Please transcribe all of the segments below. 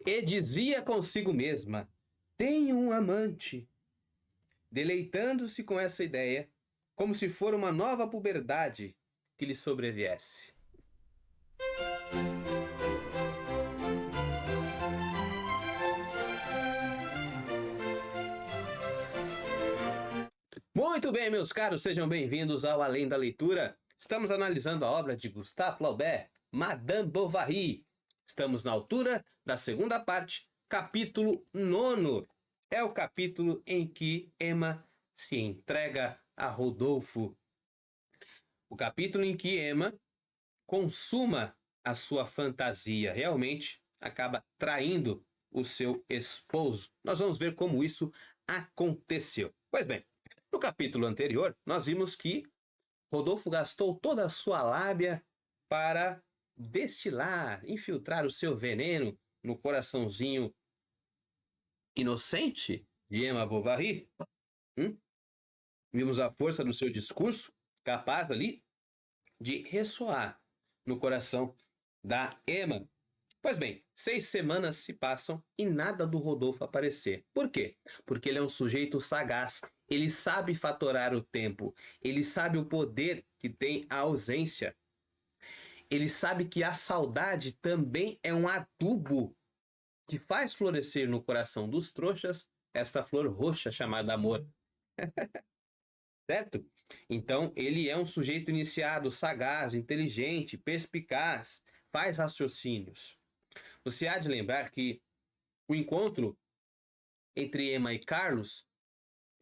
E dizia consigo mesma: tenho um amante. Deleitando-se com essa ideia, como se for uma nova puberdade que lhe sobreviesse. Muito bem, meus caros, sejam bem-vindos ao Além da Leitura. Estamos analisando a obra de Gustave Flaubert, Madame Bovary. Estamos na altura da segunda parte, capítulo 9. É o capítulo em que Emma se entrega a Rodolfo. O capítulo em que Emma consuma a sua fantasia, realmente acaba traindo o seu esposo. Nós vamos ver como isso aconteceu. Pois bem, no capítulo anterior, nós vimos que Rodolfo gastou toda a sua lábia para destilar, infiltrar o seu veneno no coraçãozinho inocente de Emma Bovary. Vimos a força do seu discurso, capaz ali de ressoar no coração da Emma. Pois bem, 6 semanas se passam e nada do Rodolfo aparecer. Por quê? Porque ele é um sujeito sagaz. Ele sabe fatorar o tempo. Ele sabe o poder que tem a ausência. Ele sabe que a saudade também é um adubo que faz florescer no coração dos trouxas esta flor roxa chamada amor. Certo? Então, ele é um sujeito iniciado, sagaz, inteligente, perspicaz, faz raciocínios. Você há de lembrar que o encontro entre Emma e Carlos,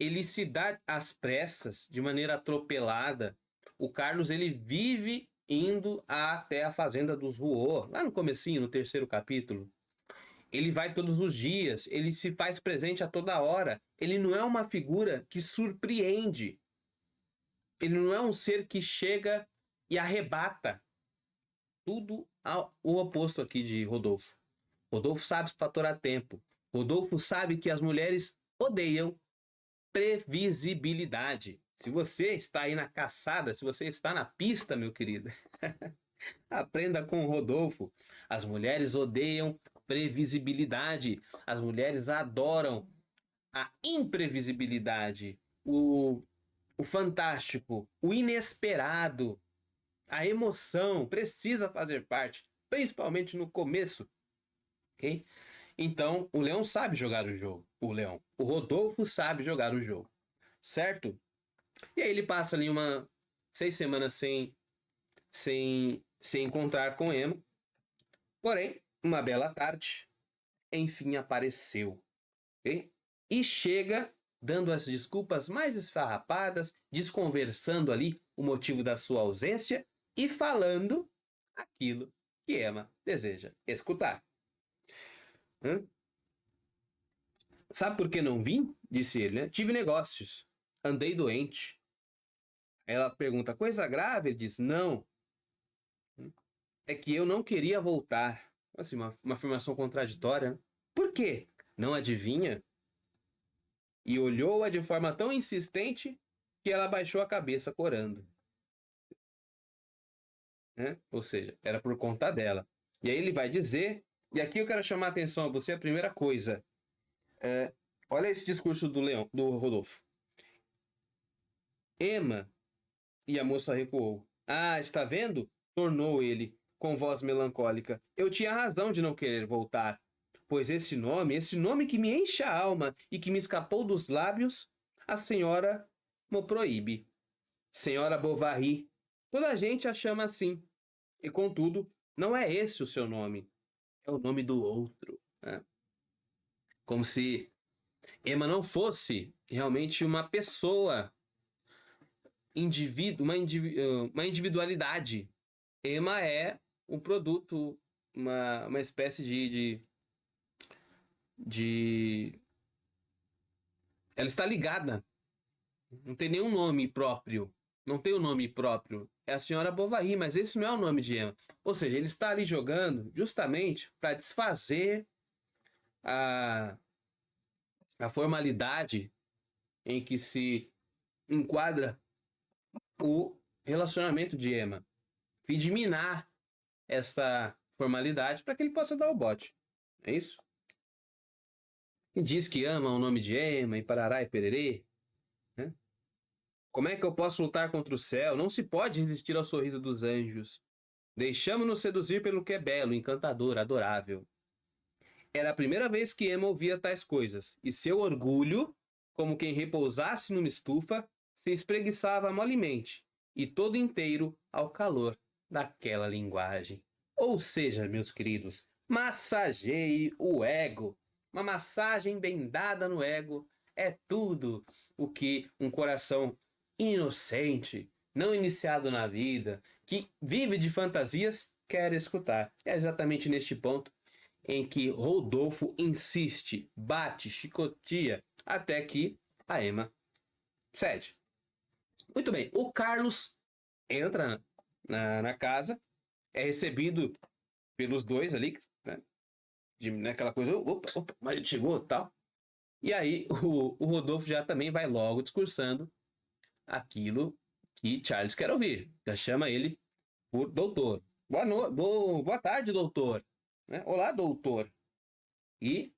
ele se dá às pressas, de maneira atropelada. O Carlos, ele vive indo até a fazenda dos Rouault, lá no comecinho, no terceiro capítulo. Ele vai todos os dias, ele se faz presente a toda hora. Ele não é uma figura que surpreende. Ele não é um ser que chega e arrebata. Tudo o oposto aqui de Rodolfo. Rodolfo sabe fatorar tempo. Rodolfo sabe que as mulheres odeiam previsibilidade. Se você está aí na caçada, se você está na pista, meu querido, aprenda com o Rodolfo. As mulheres odeiam previsibilidade. As mulheres adoram a imprevisibilidade, o fantástico, o inesperado. A emoção precisa fazer parte, principalmente no começo. Okay? Então, o Leão sabe jogar o jogo. O Rodolfo sabe jogar o jogo. Certo? E aí ele passa ali 6 semanas sem encontrar com Emma. Porém, uma bela tarde, enfim apareceu. Okay? E chega dando as desculpas mais esfarrapadas, desconversando ali o motivo da sua ausência e falando aquilo que Emma deseja escutar. Sabe por que não vim? Disse ele, né? Tive negócios. Andei doente. Ela pergunta, coisa grave? Ele diz, não. É que eu não queria voltar. Assim, uma afirmação contraditória, né? Por quê? Não adivinha? E olhou-a de forma tão insistente que ela abaixou a cabeça corando. Né? Ou seja, era por conta dela. E aí ele vai dizer, e aqui eu quero chamar a atenção a você, a primeira coisa. Olha esse discurso do Rodolfo. Emma, e a moça recuou. Ah, está vendo? Tornou ele, com voz melancólica. Eu tinha razão de não querer voltar, pois esse nome que me enche a alma e que me escapou dos lábios, a senhora mo proíbe. Senhora Bovary. Toda a gente a chama assim. E, contudo, não é esse o seu nome. É o nome do outro. Né? Como se Emma não fosse realmente uma pessoa, uma individualidade. Emma é um produto, uma espécie de. Ela está ligada. Não tem nenhum nome próprio. Não tem um nome próprio. É a senhora Bovary, mas esse não é o nome de Emma. Ou seja, ele está ali jogando justamente para desfazer a, a formalidade em que se enquadra o relacionamento de Emma. E de minar essa formalidade para que ele possa dar o bote. É isso? E diz que ama o nome de Emma e parará e pererê. Né? Como é que eu posso lutar contra o céu? Não se pode resistir ao sorriso dos anjos. Deixamo-nos seduzir pelo que é belo, encantador, adorável. Era a primeira vez que Emma ouvia tais coisas, e seu orgulho, como quem repousasse numa estufa, se espreguiçava molemente, e todo inteiro ao calor daquela linguagem. Ou seja, meus queridos, massageie o ego. Uma massagem bem dada no ego é tudo o que um coração inocente, não iniciado na vida, que vive de fantasias, quer escutar. É exatamente neste ponto em que Rodolfo insiste, bate, chicoteia, até que a Emma cede. Muito bem, o Carlos entra na casa, é recebido pelos dois ali, né, naquela coisa, opa, opa, o marido chegou tal. E aí o Rodolfo já também vai logo discursando aquilo que Charles quer ouvir. Já chama ele por doutor. Boa tarde, doutor. Né? Olá, doutor. E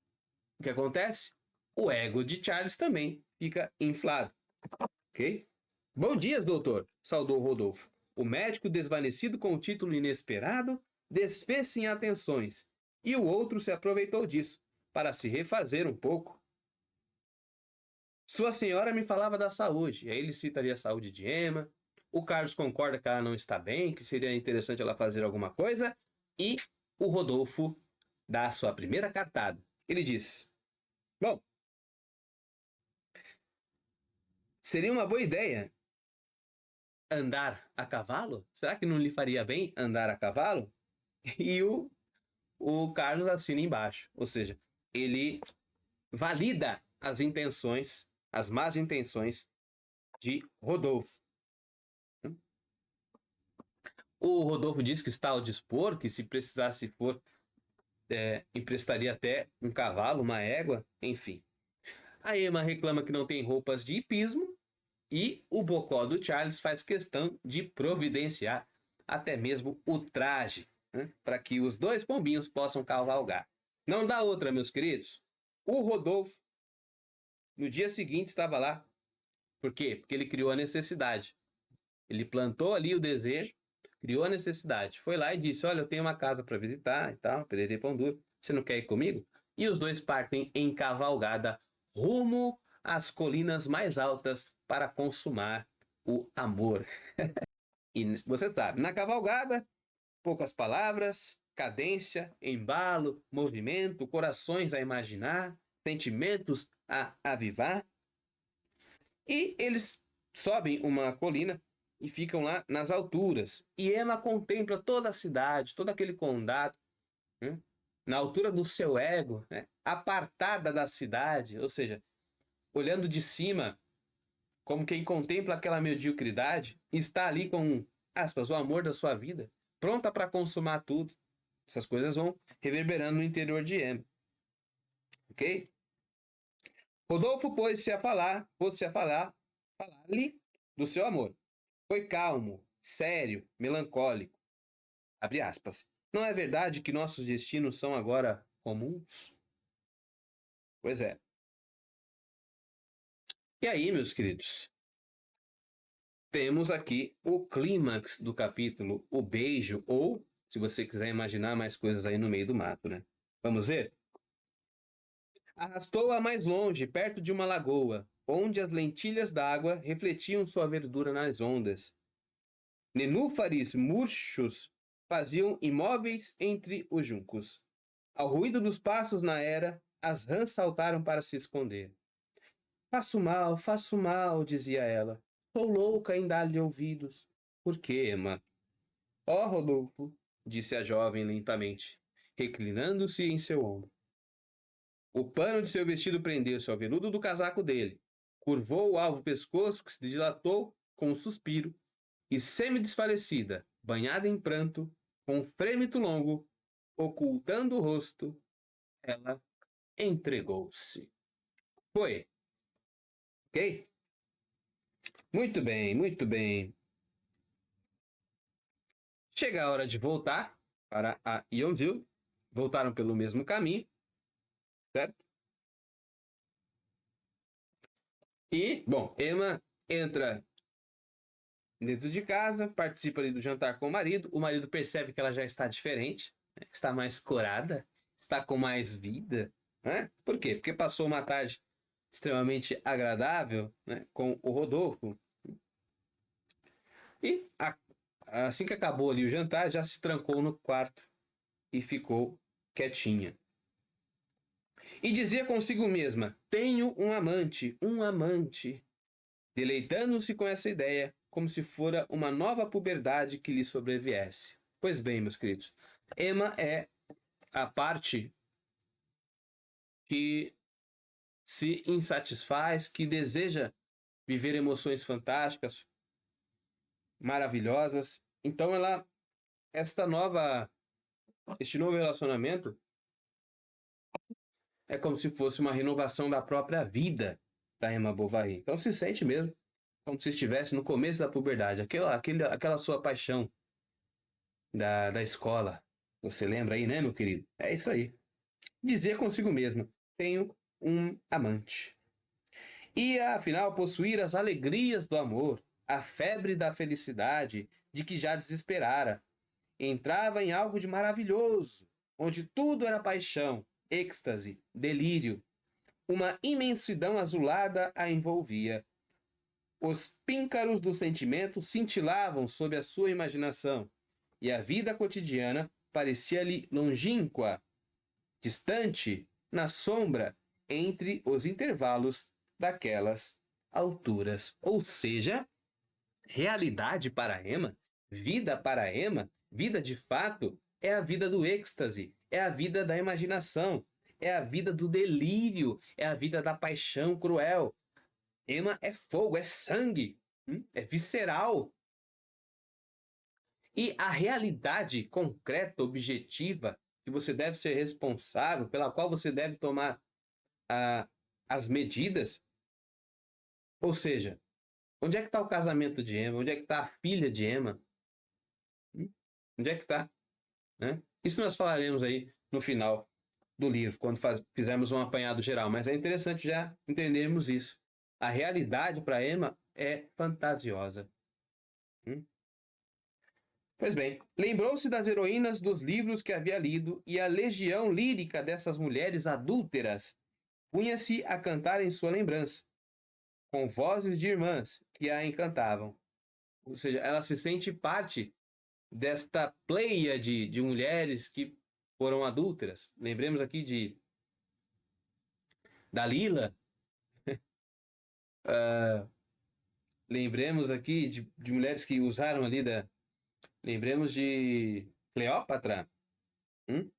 o que acontece? O ego de Charles também fica inflado, ok? Bom dia, doutor, saudou Rodolfo. O médico, desvanecido com o título inesperado, desfez-se em atenções, e o outro se aproveitou disso, para se refazer um pouco. Sua senhora me falava da saúde, aí ele citaria a saúde de Emma, o Carlos concorda que ela não está bem, que seria interessante ela fazer alguma coisa, e o Rodolfo dá a sua primeira cartada. Ele diz: bom, seria uma boa ideia andar a cavalo? Será que não lhe faria bem andar a cavalo? E o Carlos assina embaixo. Ou seja, ele valida as intenções, as más intenções de Rodolfo. O Rodolfo diz que está ao dispor, que se precisasse for, emprestaria até um cavalo, uma égua, enfim. A Emma reclama que não tem roupas de hipismo e o bocó do Charles faz questão de providenciar até mesmo o traje, né, para que os dois pombinhos possam cavalgar. Não dá outra, meus queridos. O Rodolfo, no dia seguinte, estava lá. Por quê? Porque ele criou a necessidade. Ele plantou ali o desejo, criou a necessidade. Foi lá e disse: olha, eu tenho uma casa para visitar e tal, pererê pão duro. Você não quer ir comigo? E os dois partem em cavalgada rumo às colinas mais altas para consumar o amor. E você sabe, na cavalgada, poucas palavras, cadência, embalo, movimento, corações a imaginar, sentimentos a avivar. E eles sobem uma colina e ficam lá nas alturas. E Emma contempla toda a cidade, todo aquele condado, né, na altura do seu ego, né, apartada da cidade, ou seja, olhando de cima, como quem contempla aquela mediocridade, está ali com, aspas, o amor da sua vida, pronta para consumar tudo. Essas coisas vão reverberando no interior de Emma. Ok? Rodolfo pôs-se a falar-lhe do seu amor. Foi calmo, sério, melancólico. Abre aspas. Não é verdade que nossos destinos são agora comuns? Pois é. E aí, meus queridos, temos aqui o clímax do capítulo, o beijo, ou, se você quiser imaginar mais coisas aí no meio do mato, né? Vamos ver? Arrastou-a mais longe, perto de uma lagoa, onde as lentilhas d'água refletiam sua verdura nas ondas. Nenúfares murchos faziam imóveis entre os juncos. Ao ruído dos passos na era, as rãs saltaram para se esconder. Faço mal, dizia ela. Sou louca em dar-lhe ouvidos. Por quê, Emma? Ó, Rodolfo, disse a jovem lentamente, reclinando-se em seu ombro. O pano de seu vestido prendeu-se ao veludo do casaco dele. Curvou o alvo pescoço que se dilatou com um suspiro e, semi-desfalecida, banhada em pranto, com um frêmito longo, ocultando o rosto, ela entregou-se. Foi, ok? Muito bem, muito bem. Chega a hora de voltar para a Yonville. Voltaram pelo mesmo caminho, certo? E, bom, Emma entra dentro de casa, participa ali do jantar com o marido percebe que ela já está diferente, né? Está mais corada, está com mais vida, né? Por quê? Porque passou uma tarde extremamente agradável, né, com o Rodolfo, e assim que acabou ali o jantar, já se trancou no quarto e ficou quietinha. E dizia consigo mesma: tenho um amante, deleitando-se com essa ideia, como se fora uma nova puberdade que lhe sobreviesse. Pois bem, meus queridos, Emma é a parte que se insatisfaz, que deseja viver emoções fantásticas, maravilhosas. Então esta nova, este novo relacionamento é como se fosse uma renovação da própria vida da Emma Bovary. Então se sente mesmo como se estivesse no começo da puberdade, aquela sua paixão da escola. Você lembra aí, né, meu querido? É isso aí. Dizer consigo mesmo: tenho um amante. Ia, afinal, possuir as alegrias do amor, a febre da felicidade de que já desesperara. Entrava em algo de maravilhoso, onde tudo era paixão, êxtase, delírio. Uma imensidão azulada a envolvia. Os píncaros do sentimento cintilavam sob a sua imaginação, e a vida cotidiana parecia-lhe longínqua, distante, na sombra, entre os intervalos daquelas alturas. Ou seja, realidade para Emma, vida para Emma, vida de fato, é a vida do êxtase, é a vida da imaginação, é a vida do delírio, é a vida da paixão cruel. Emma é fogo, é sangue, é visceral. E a realidade concreta, objetiva, que você deve ser responsável, pela qual você deve tomar as medidas. Ou seja, onde é que está o casamento de Emma? Onde é que está a filha de Emma? Onde é que está? Né? Isso nós falaremos aí no final do livro, quando fizermos um apanhado geral. Mas é interessante já entendermos isso. A realidade para Emma é fantasiosa. Pois bem, lembrou-se das heroínas dos livros que havia lido e a legião lírica dessas mulheres adúlteras punha-se a cantar em sua lembrança, com vozes de irmãs que a encantavam. Ou seja, ela se sente parte desta pleia de mulheres que foram adúlteras. Lembremos aqui de Dalila, lembremos aqui de mulheres que usaram ali da... Lembremos de Cleópatra. Hum?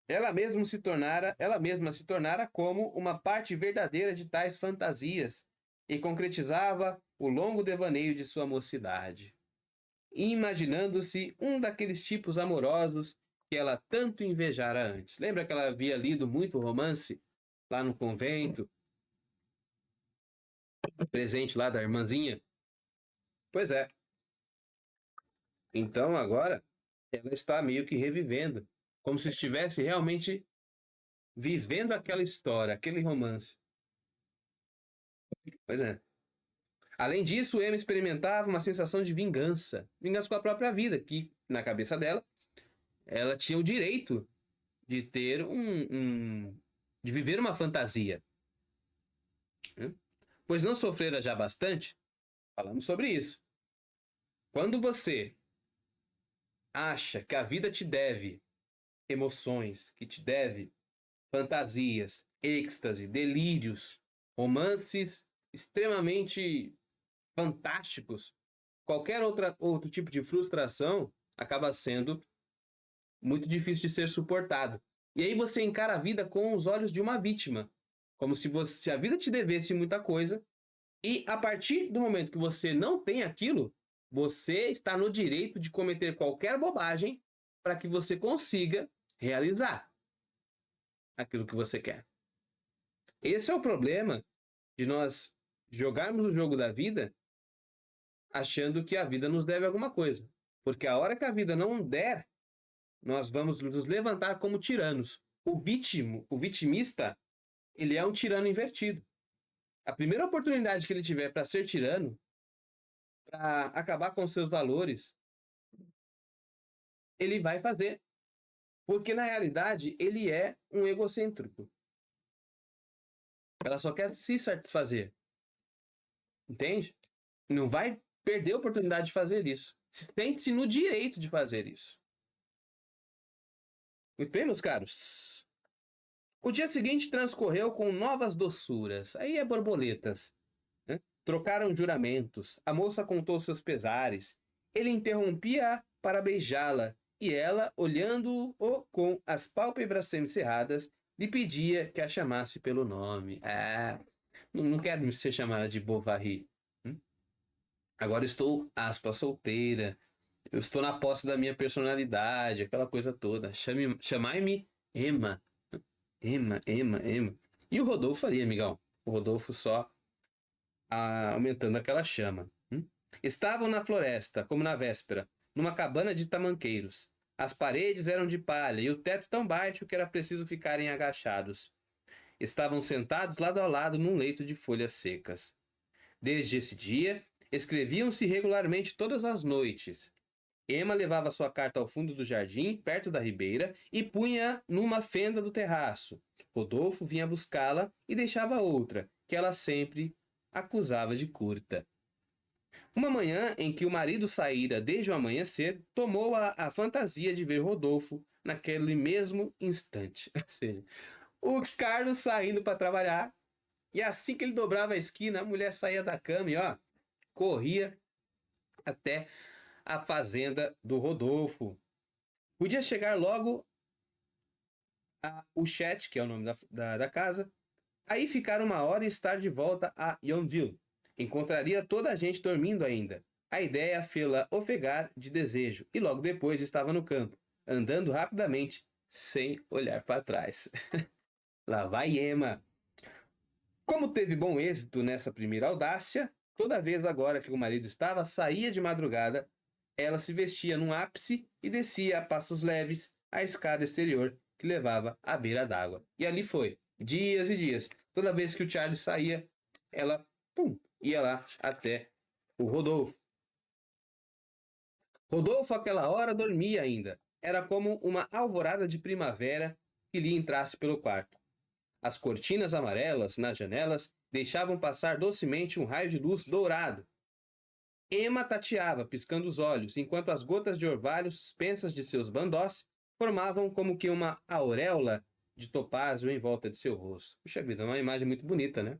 Ela mesma se tornara como uma parte verdadeira de tais fantasias e concretizava o longo devaneio de sua mocidade, imaginando-se um daqueles tipos amorosos que ela tanto invejara antes. Lembra que ela havia lido muito romance lá no convento, presente lá da irmãzinha? Pois é. Então agora ela está meio que revivendo, como se estivesse realmente vivendo aquela história, aquele romance. Pois é. Além disso, Emma experimentava uma sensação de vingança. Vingança com a própria vida, que, na cabeça dela, ela tinha o direito de ter de viver uma fantasia. Né? Pois não sofrera já bastante? Falamos sobre isso. Quando você acha que a vida te deve emoções, que te deve fantasias, êxtase, delírios, romances extremamente fantásticos, qualquer outro tipo de frustração acaba sendo muito difícil de ser suportado. E aí você encara a vida com os olhos de uma vítima, como se a vida te devesse muita coisa, e a partir do momento que você não tem aquilo, você está no direito de cometer qualquer bobagem para que você consiga realizar aquilo que você quer. Esse é o problema de nós jogarmos o jogo da vida achando que a vida nos deve alguma coisa. Porque a hora que a vida não der, nós vamos nos levantar como tiranos. O vitimista, ele é um tirano invertido. A primeira oportunidade que ele tiver para ser tirano, para acabar com seus valores, ele vai fazer. Porque na realidade ele é um egocêntrico. Ela só quer se satisfazer. Entende? Não vai perder a oportunidade de fazer isso. Sente-se no direito de fazer isso. Muito bem, meus caros. O dia seguinte transcorreu com novas doçuras. Aí é borboletas. Né? Trocaram juramentos. A moça contou seus pesares. Ele interrompia para beijá-la. E ela, olhando-o com as pálpebras semicerradas, lhe pedia que a chamasse pelo nome. Não quero ser chamada de Bovary. Agora estou, aspas, solteira. Eu estou na posse da minha personalidade, aquela coisa toda. Chamai-me Emma. Emma, Emma, Emma. E o Rodolfo ali, amigão. O Rodolfo só aumentando aquela chama. Estavam na floresta, como na véspera, numa cabana de tamanqueiros. As paredes eram de palha e o teto tão baixo que era preciso ficarem agachados. Estavam sentados lado a lado num leito de folhas secas. Desde esse dia, escreviam-se regularmente todas as noites. Emma levava sua carta ao fundo do jardim, perto da ribeira, e punha numa fenda do terraço. Rodolfo vinha buscá-la e deixava outra, que ela sempre acusava de curta. Uma manhã em que o marido saíra desde o amanhecer, tomou a fantasia de ver Rodolfo naquele mesmo instante. Ou seja, o Carlos saindo para trabalhar, e assim que ele dobrava a esquina, a mulher saía da cama e corria até a fazenda do Rodolfo. Podia chegar logo o Chet, que é o nome da casa, aí ficar uma hora e estar de volta a Yonville. Encontraria toda a gente dormindo ainda. A ideia fê-la ofegar de desejo, e logo depois estava no campo, andando rapidamente, sem olhar para trás. Lá vai Emma. Como teve bom êxito nessa primeira audácia, toda vez agora que o marido estava, saía de madrugada, ela se vestia num ápice e descia a passos leves a escada exterior que levava à beira d'água. E ali foi, dias e dias. Toda vez que o Charles saía, ela ia lá até o Rodolfo. Rodolfo, àquela hora, dormia ainda. Era como uma alvorada de primavera que lhe entrasse pelo quarto. As cortinas amarelas nas janelas deixavam passar docemente um raio de luz dourado. Emma tateava, piscando os olhos, enquanto as gotas de orvalho suspensas de seus bandós formavam como que uma auréola de topázio em volta de seu rosto. Puxa vida, é uma imagem muito bonita, né?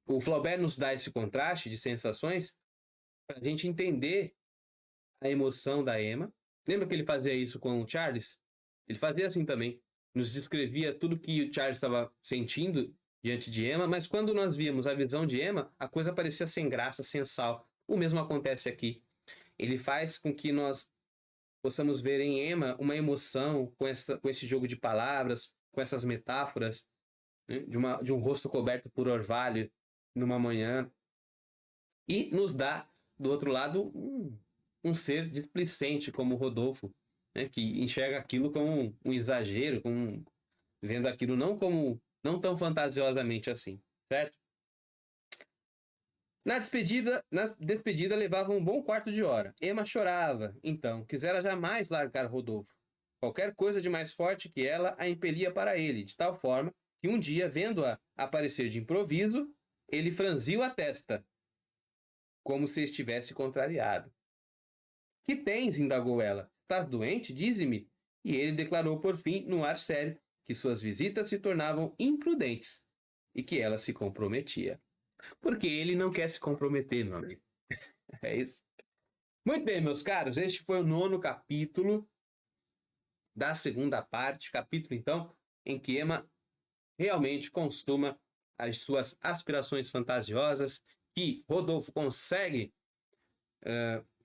O Flaubert nos dá esse contraste de sensações para a gente entender a emoção da Emma. Lembra que ele fazia isso com o Charles? Ele fazia assim também. Nos descrevia tudo que o Charles estava sentindo diante de Emma, mas quando nós víamos a visão de Emma, a coisa parecia sem graça, sem sal. O mesmo acontece aqui. Ele faz com que nós possamos ver em Emma uma emoção com esse jogo de palavras, com essas metáforas, né? de um rosto coberto por orvalho numa manhã. E nos dá, do outro lado, um ser displicente como o Rodolfo, né? Que enxerga aquilo como um exagero, vendo aquilo não tão fantasiosamente assim, certo? Na despedida levava um bom quarto de hora. Emma chorava, então, quisera jamais largar Rodolfo. Qualquer coisa de mais forte que ela a impelia para ele, de tal forma que um dia, vendo-a aparecer de improviso, ele franziu a testa, como se estivesse contrariado. Que tens? Indagou ela. Estás doente? Dize-me. E ele declarou por fim, num ar sério, que suas visitas se tornavam imprudentes e que ela se comprometia. Porque ele não quer se comprometer, meu amigo. É isso. Muito bem, meus caros, este foi o 9º capítulo da segunda parte, capítulo, então, em que Emma realmente consuma as suas aspirações fantasiosas, que Rodolfo consegue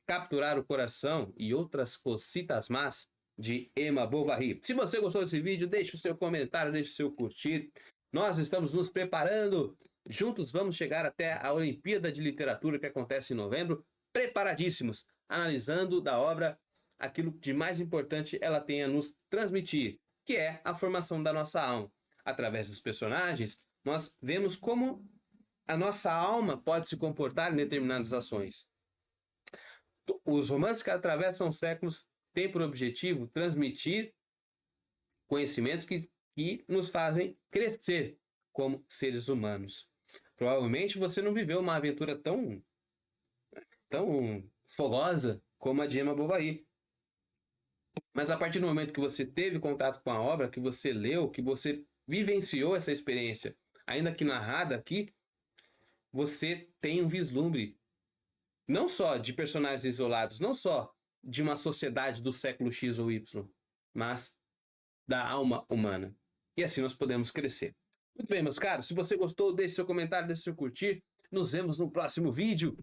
capturar o coração e outras cositas más de Emma Bovary. Se você gostou desse vídeo, deixe o seu comentário, deixe o seu curtir. Nós estamos nos preparando. Juntos vamos chegar até a Olimpíada de Literatura que acontece em novembro, preparadíssimos, analisando da obra aquilo de mais importante ela tem a nos transmitir, que é a formação da nossa alma, através dos personagens, nós vemos como a nossa alma pode se comportar em determinadas ações. Os romances que atravessam os séculos têm por objetivo transmitir conhecimentos que nos fazem crescer como seres humanos. Provavelmente você não viveu uma aventura tão fogosa como a de Emma Bovary. Mas a partir do momento que você teve contato com a obra, que você leu, que você vivenciou essa experiência, ainda que narrada aqui, você tem um vislumbre não só de personagens isolados, não só de uma sociedade do século X ou Y, mas da alma humana. E assim nós podemos crescer. Muito bem, meus caros. Se você gostou, deixe seu comentário, deixe seu curtir. Nos vemos no próximo vídeo.